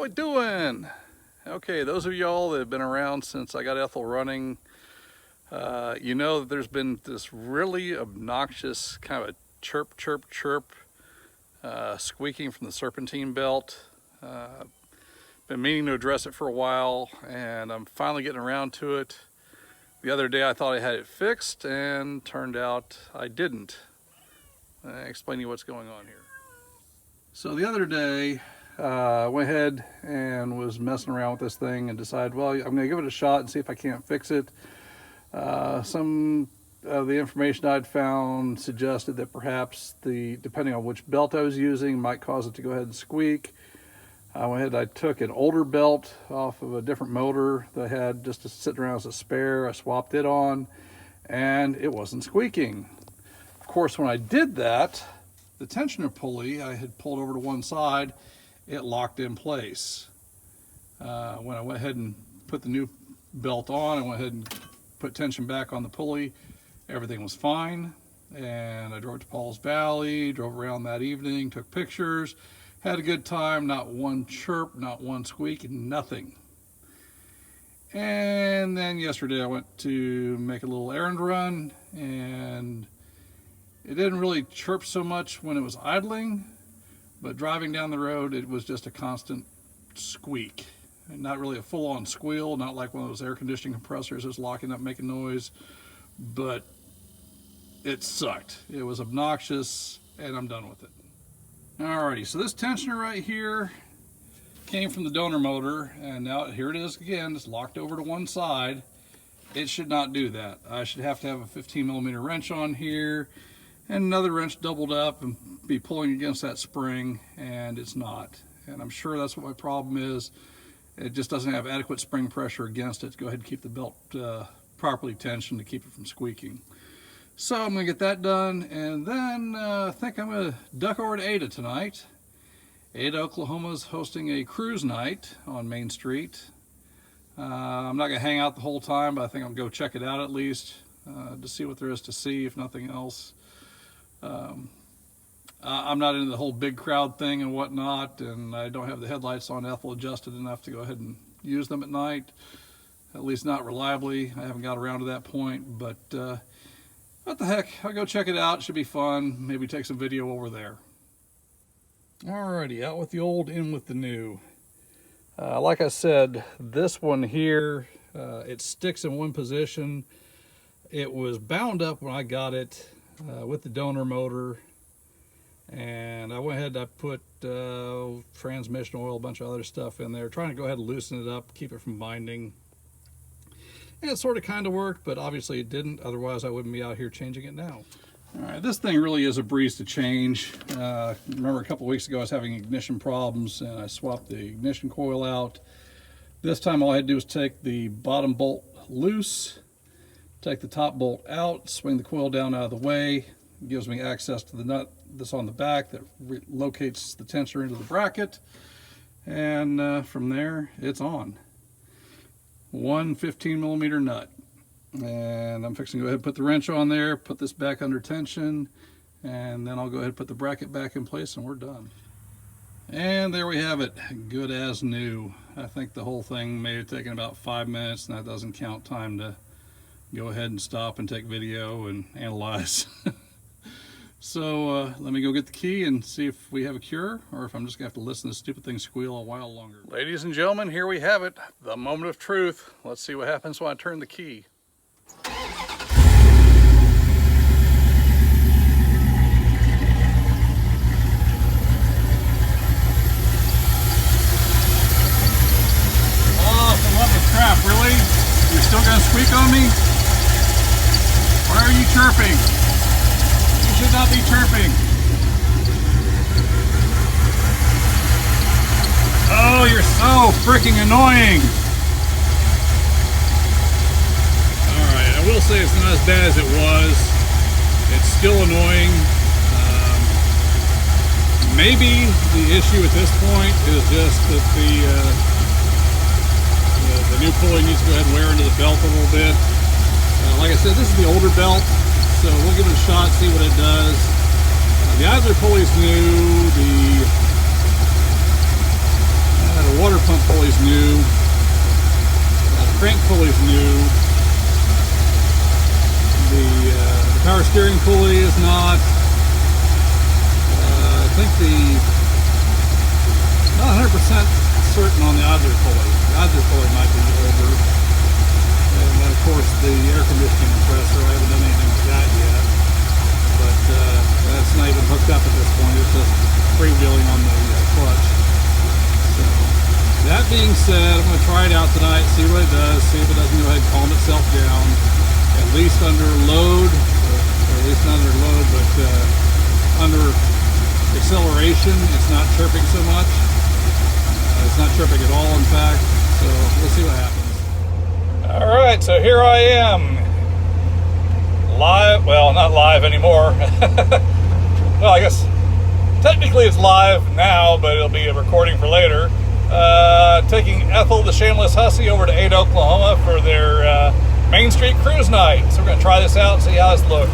we doing? Okay, those of y'all that have been around since I got Ethyl running, you know that there's been this really obnoxious kind of a chirp, chirp, chirp squeaking from the serpentine belt. Been meaning to address it for a while, and I'm finally getting around to it. The other day I thought I had it fixed, and turned out I didn't. Explain to you what's going on here. So the other day, I went ahead and was messing around with this thing and decided, well, I'm going to give it a shot and see if I can't fix it. Some of the information I'd found suggested that perhaps depending on which belt I was using, might cause it to go ahead and squeak. I went ahead, I took an older belt off of a different motor that I had just sitting around as a spare. I swapped it on, and it wasn't squeaking. Of course, when I did that, the tensioner pulley I had pulled over to one side, it locked in place. When I went ahead and put the new belt on, I went ahead and put tension back on the pulley. Everything was fine, and I drove to Paul's Valley, drove around that evening, took pictures, had a good time. Not one chirp, not one squeak, nothing. And then yesterday I went to make a little errand run, and it didn't really chirp so much when it was idling, but driving down the road, it was just a constant squeak. And not really a full-on squeal, not like one of those air conditioning compressors that's locking up, making noise, but it sucked. It was obnoxious, and I'm done with it. Alrighty, so this tensioner right here came from the donor motor, and now here it is again. It's locked over to one side. It should not do that. I should have to have a 15mm wrench on here, and another wrench doubled up and be pulling against that spring, and it's not. And I'm sure that's what my problem is. It just doesn't have adequate spring pressure against it to go ahead and keep the belt properly tensioned to keep it from squeaking. So I'm going to get that done, and then I think I'm going to duck over to Ada tonight. Ada, Oklahoma is hosting a cruise night on Main Street. I'm not going to hang out the whole time, but I think I'll go check it out at least to see what there is to see, if nothing else. I'm not into the whole big crowd thing and whatnot, and I don't have the headlights on Ethyl adjusted enough to go ahead and use them at night, at least not reliably. I haven't got around to that point, but what the heck, I'll go check it out. It should be fun. Maybe take some video over there. Alrighty, out with the old, in with the new. Like I said, this one here, it sticks in one position. It was bound up when I got it with the donor motor, and I went ahead and I put transmission oil, a bunch of other stuff in there, trying to go ahead and loosen it up, keep it from binding. And it sort of kind of worked, but obviously it didn't. Otherwise I wouldn't be out here changing it now. All right, this thing really is a breeze to change. Remember a couple weeks ago I was having ignition problems, and I swapped the ignition coil out. This time all I had to do was take the bottom bolt loose, take the top bolt out, swing the coil down out of the way. It gives me access to the nut that's on the back that locates the tensioner into the bracket, and from there it's on. One 15mm nut, and I'm fixing to go ahead and put the wrench on there, put this back under tension, and then I'll go ahead and put the bracket back in place, and we're done. And there we have it, good as new. I think the whole thing may have taken about 5 minutes, and that doesn't count time to go ahead and stop and take video and analyze. So let me go get the key and see if we have a cure, or if I'm just going to have to listen to this stupid thing squeal a while longer. Ladies and gentlemen, here we have it, the moment of truth. Let's see what happens when I turn the key. Oh, for the love of crap, really? You're still going to squeak on me? Why are you chirping? You should not be chirping. Oh, you're so freaking annoying. Alright, I will say it's not as bad as it was. It's still annoying. Maybe the issue at this point is just that the new pulley needs to go ahead and wear into the belt a little bit. Like I said, this is the older belt, so we'll give it a shot, see what it does. The idler pulley's new, the water pulley's new. The crank pulley's new. The power steering pulley is not. I think not 100% certain on the idler pulley. The idler pulley might be older. And then of course the air conditioning compressor, I haven't done anything with that yet. But that's not even hooked up at this point. It's just freewheeling on the clutch. So that being said, I'm going to try it out tonight, see what it does, see if it doesn't go ahead and calm itself down, at least under load, or at least not under load, but under acceleration. It's not chirping so much. It's not chirping at all, in fact. So we'll see what happens. All right, so here I am. Live, well, not live anymore. Well, I guess technically it's live now, but it'll be a recording for later. Taking Ethyl, the shameless hussy, over to Ada, Oklahoma for their Main Street cruise night. So we're going to try this out and see how this looks.